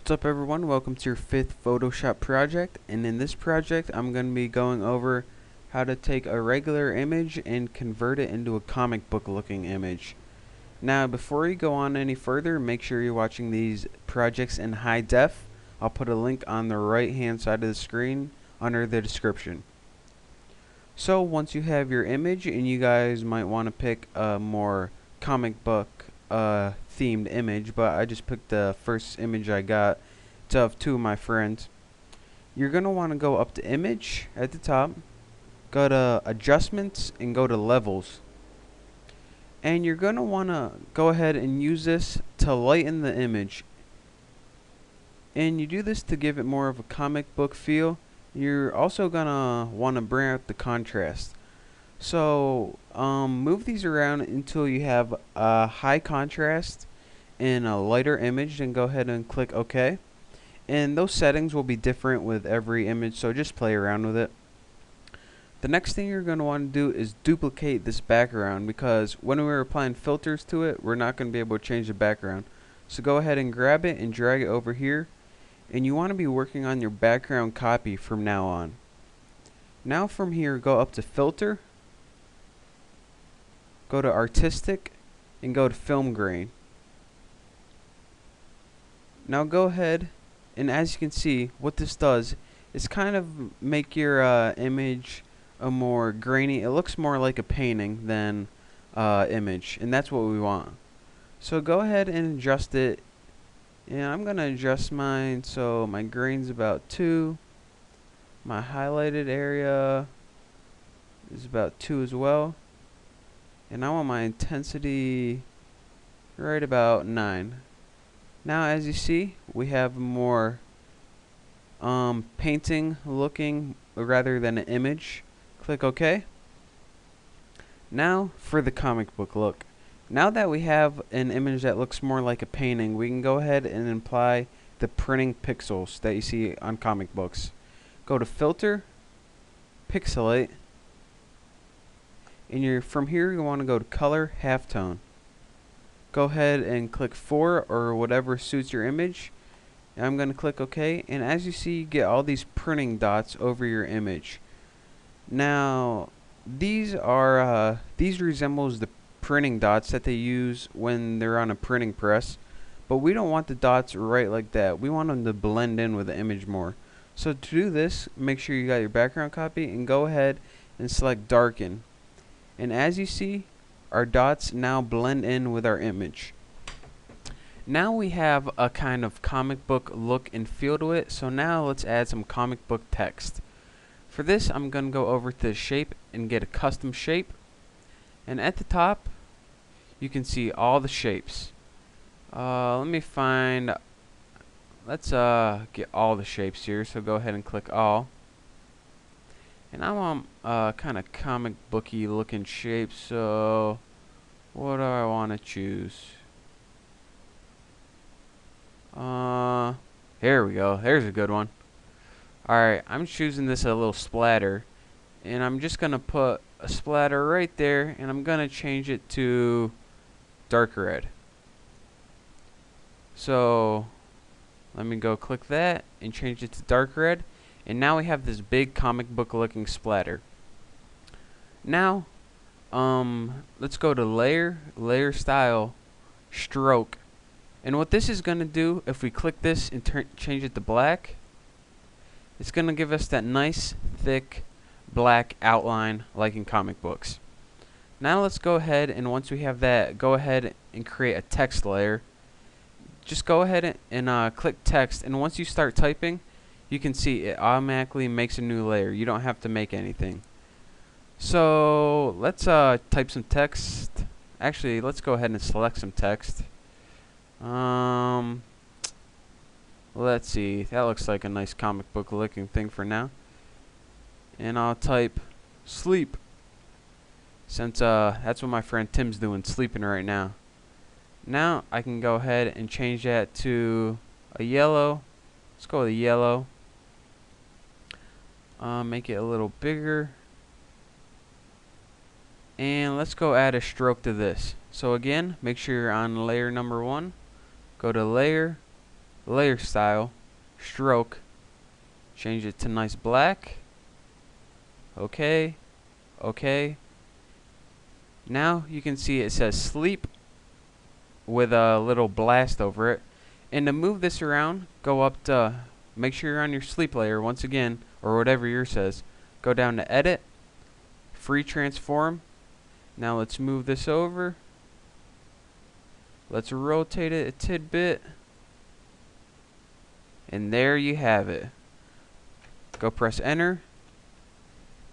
What's up everyone, welcome to your 5th Photoshop project, and in this project I'm going to be going over how to take a regular image and convert it into a comic book looking image. Now before you go on any further, make sure you're watching these projects in high def. I'll put a link on the right hand side of the screen under the description. So once you have your image, and you guys might want to pick a more comic book themed image, but I just picked the first image I got. It's of two of my friends. You're going to want to go up to image at the top, go to adjustments, and go to levels. And you're going to want to go ahead and use this to lighten the image. And you do this to give it more of a comic book feel. You're also going to want to bring out the contrast. So move these around until you have a high contrast and a lighter image, and go ahead and click OK. And those settings will be different with every image, so just play around with it. The next thing you're going to want to do is duplicate this background, because when we're applying filters to it, we're not going to be able to change the background. So go ahead and grab it and drag it over here, and you want to be working on your background copy from now on. Now from here, go up to filter, go to artistic, and go to film grain. Now go ahead, and as you can see, what this does is kind of make your image a more grainy. It looks more like a painting than image, and that's what we want. So go ahead and adjust it, and I'm gonna adjust mine so my grain's about 2. My highlighted area is about 2 as well, and I want my intensity right about 9. Now as you see, we have more painting looking rather than an image. Click OK. Now for the comic book look. Now that we have an image that looks more like a painting, we can go ahead and apply the printing pixels that you see on comic books. Go to filter, pixelate, and from here you want to go to color, halftone. Go ahead and click 4 or whatever suits your image, and I'm going to click OK, and as you see, you get all these printing dots over your image. Now these resembles the printing dots that they use when they're on a printing press, but we don't want the dots right like that. We want them to blend in with the image more. So to do this, make sure you got your background copy and go ahead and select darken. And as you see, our dots now blend in with our image. Now we have a kind of comic book look and feel to it, so now let's add some comic book text. For this, I'm going to go over to shape and get a custom shape. And at the top, you can see all the shapes. Let's get all the shapes here, so go ahead and click all. And I want kind of comic booky looking shape, so what do I want to choose? Here we go. There's a good one. Alright, I'm choosing this a little splatter, and I'm just going to put a splatter right there, and I'm going to change it to dark red. So let me go click that and change it to dark red, and now we have this big comic book looking splatter. Now let's go to layer style, stroke, and what this is going to do, if we click this and change it to black, it's going to give us that nice thick black outline like in comic books. Now let's go ahead, and once we have that, go ahead and create a text layer. Just go ahead and click text, and once you start typing, you can see it automatically makes a new layer. You don't have to make anything. So let's type some text. Actually, let's go ahead and select some text. Let's see, that looks like a nice comic book looking thing for now. And I'll type sleep, since that's what my friend Tim's doing, sleeping right now. Now I can go ahead and change that to a yellow. Let's go with a yellow. Make it a little bigger. And let's go add a stroke to this. So again, make sure you're on layer number 1. Go to layer, layer style, stroke, change it to nice black. Okay, okay. Now you can see it says sleep with a little blast over it. And to move this around, go up to, make sure you're on your sleep layer once again, or whatever yours says. Go down to edit, free transform. Now let's move this over. Let's rotate it a tidbit. And there you have it. Go press enter.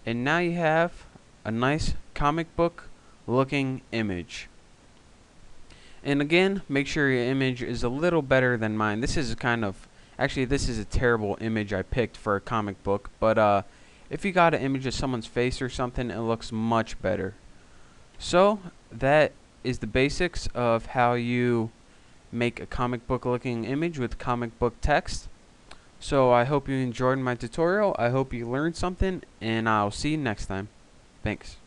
And now you have a nice comic book looking image. And again, make sure your image is a little better than mine. This is kind of, actually this is a terrible image I picked for a comic book, but if you got an image of someone's face or something, it looks much better. So that is the basics of how you make a comic book looking image with comic book text. So I hope you enjoyed my tutorial. I hope you learned something, and I'll see you next time. Thanks.